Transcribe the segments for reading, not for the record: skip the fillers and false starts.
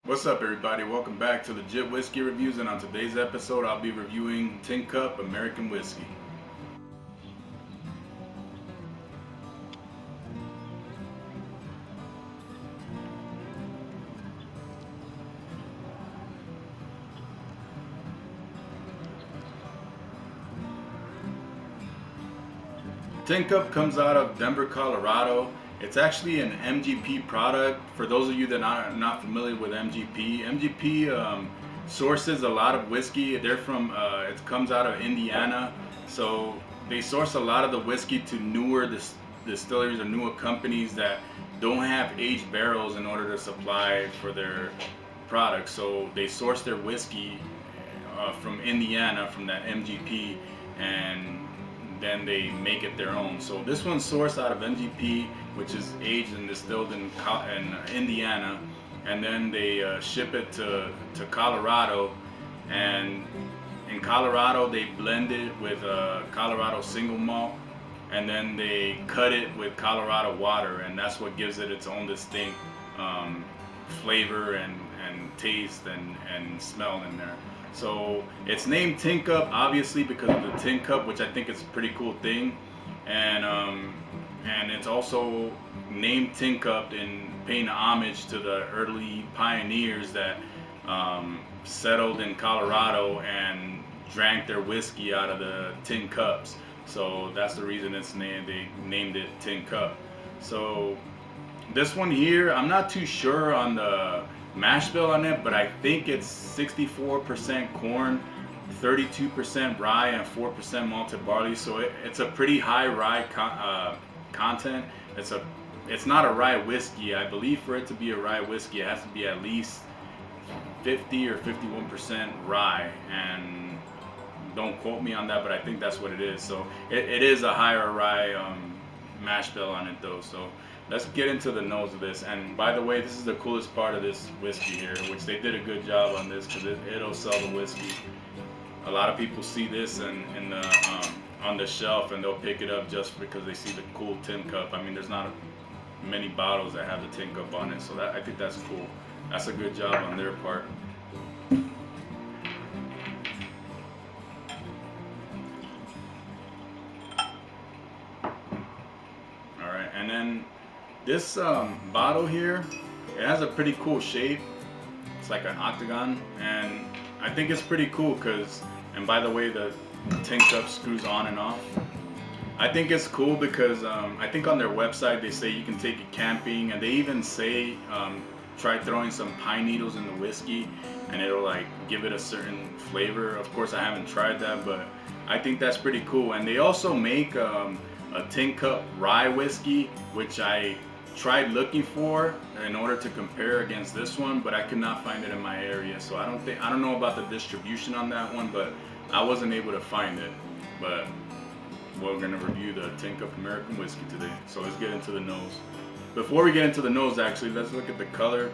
What's up, everybody? Welcome back to Legit Whiskey Reviews, and on today's episode I'll be reviewing Tincup American Whiskey. Tincup comes out of Denver, Colorado. It's actually an MGP product. For those of you that are not familiar with MGP sources a lot of whiskey. They're from, it comes out of Indiana. So they source a lot of the whiskey to newer distilleries or newer companies that don't have aged barrels in order to supply for their products. So they source their whiskey from Indiana, from that MGP, and then they make it their own. So this one's sourced out of MGP, which is aged and distilled in Indiana, and then they ship it to Colorado, and in Colorado they blend it with Colorado single malt, and then they cut it with Colorado water, and that's what gives it its own distinct flavor and taste and smell in there. So it's named Tincup, obviously, because of the tin cup, which I think is a pretty cool thing, and it's also named Tincup in paying homage to the early pioneers that settled in Colorado and drank their whiskey out of the tin cups. So that's the reason it's named. They named it Tincup. So this one here, I'm not too sure on the mash bill on it, but I think it's 64% corn, 32% rye, and 4% malted barley. So it's a pretty high rye content. It's not a rye whiskey. I believe for it to be a rye whiskey, it has to be at least 50 or 51% rye, and don't quote me on that, but I think that's what it is. So it is a higher rye mash bill on it though. So let's get into the nose of this. And by the way, this is the coolest part of this whiskey here, which they did a good job on this because it'll sell the whiskey. A lot of people see this in the on the shelf, and they'll pick it up just because they see the cool tin cup. I mean, there's not many bottles that have the tin cup on it, so I think that's cool. That's a good job on their part. All right, and then this bottle here, it has a pretty cool shape. It's like an octagon, and I think it's pretty cool because, and by the way, the tin cup screws on and off. I think it's cool because I think on their website they say you can take it camping, and they even say try throwing some pine needles in the whiskey and it'll like give it a certain flavor. Of course I haven't tried that, but I think that's pretty cool. And they also make a tin cup rye whiskey, which I tried looking for in order to compare against this one, but I could not find it in my area. So I don't know about the distribution on that one, but I wasn't able to find it. But we're gonna review the Tincup American Whiskey today. So let's get into the nose. Before we get into the nose, actually, let's look at the color.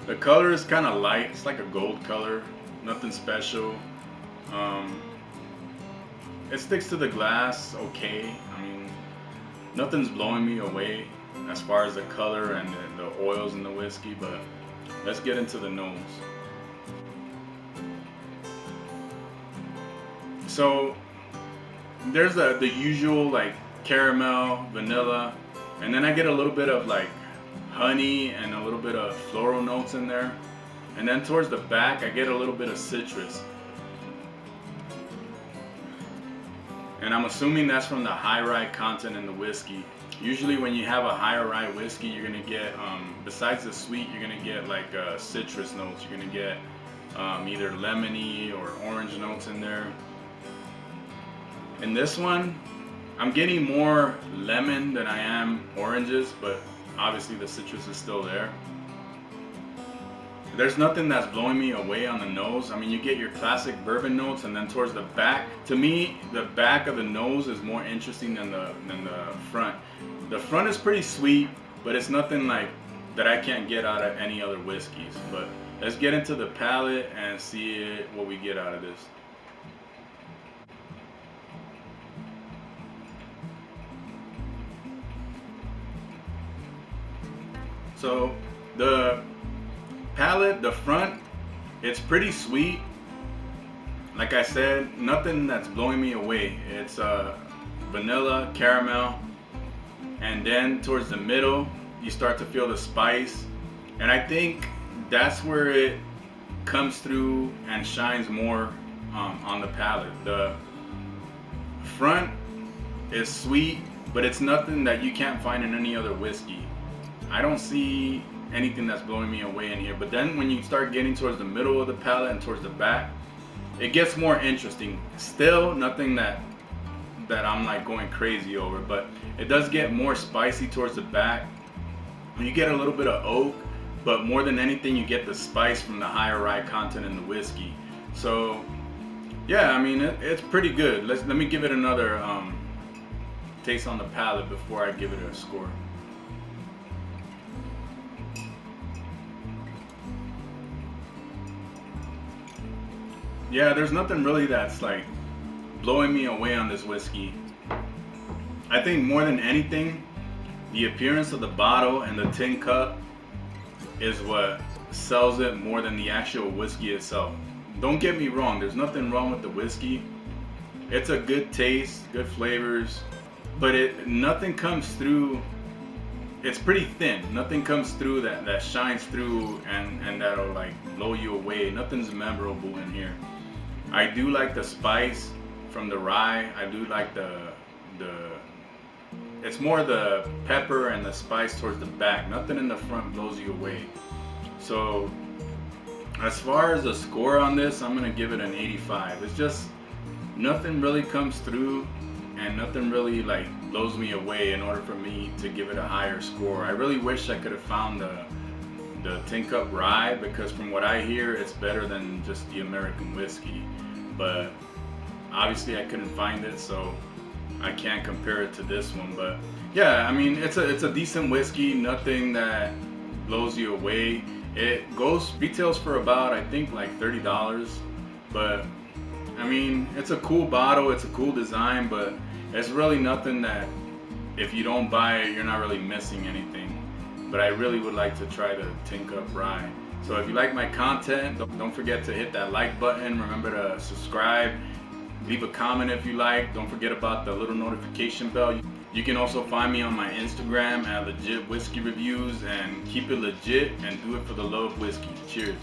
The color is kind of light. It's like a gold color, nothing special. It sticks to the glass okay. I mean, nothing's blowing me away as far as the color and the oils in the whiskey, but let's get into the nose. So there's the usual like caramel, vanilla, and then I get a little bit of like honey and a little bit of floral notes in there. And then towards the back I get a little bit of citrus. And I'm assuming that's from the high rye content in the whiskey. Usually when you have a higher rye whiskey, you're gonna get, besides the sweet, you're gonna get like citrus notes. You're gonna get either lemony or orange notes in there. In this one, I'm getting more lemon than I am oranges, but obviously the citrus is still there. There's nothing that's blowing me away on the nose. I mean, you get your classic bourbon notes, and then towards the back, to me, the back of the nose is more interesting than the front. The front is pretty sweet, but it's nothing like that I can't get out of any other whiskeys. But let's get into the palate and see what we get out of this. So the palate, the front, it's pretty sweet. Like I said, nothing that's blowing me away. It's vanilla, caramel, and then towards the middle, you start to feel the spice. And I think that's where it comes through and shines more on the palate. The front is sweet, but it's nothing that you can't find in any other whiskey. I don't see anything that's blowing me away in here. But then when you start getting towards the middle of the palate and towards the back, it gets more interesting. Still nothing that I'm like going crazy over, but it does get more spicy towards the back. You get a little bit of oak, but more than anything you get the spice from the higher rye content in the whiskey. So yeah, I mean it's pretty good. Let me give it another taste on the palate before I give it a score. Yeah, there's nothing really that's like blowing me away on this whiskey. I think more than anything, the appearance of the bottle and the tin cup is what sells it more than the actual whiskey itself. Don't get me wrong, there's nothing wrong with the whiskey. It's a good taste, good flavors, but nothing comes through. It's pretty thin. Nothing comes through that shines through and that'll like blow you away. Nothing's memorable in here. I do like the spice from the rye. I do like the it's more the pepper and the spice towards the back. Nothing in the front blows you away. So as far as the score on this, I'm gonna give it an 85. It's just nothing really comes through and nothing really like blows me away in order for me to give it a higher score. I really wish I could have found the Tincup rye, because from what I hear, it's better than just the American whiskey. But obviously I couldn't find it, so I can't compare it to this one. But yeah, I mean it's a decent whiskey, nothing that blows you away. It retails for about, I think, like $30, but I mean it's a cool bottle, it's a cool design, but it's really nothing that if you don't buy it, you're not really missing anything. But I really would like to try the Tincup rye. So if you like my content, don't forget to hit that like button. Remember to subscribe, leave a comment if you like. Don't forget about the little notification bell. You can also find me on my Instagram at LegitWhiskeyReviews, and keep it legit and do it for the love of whiskey. Cheers.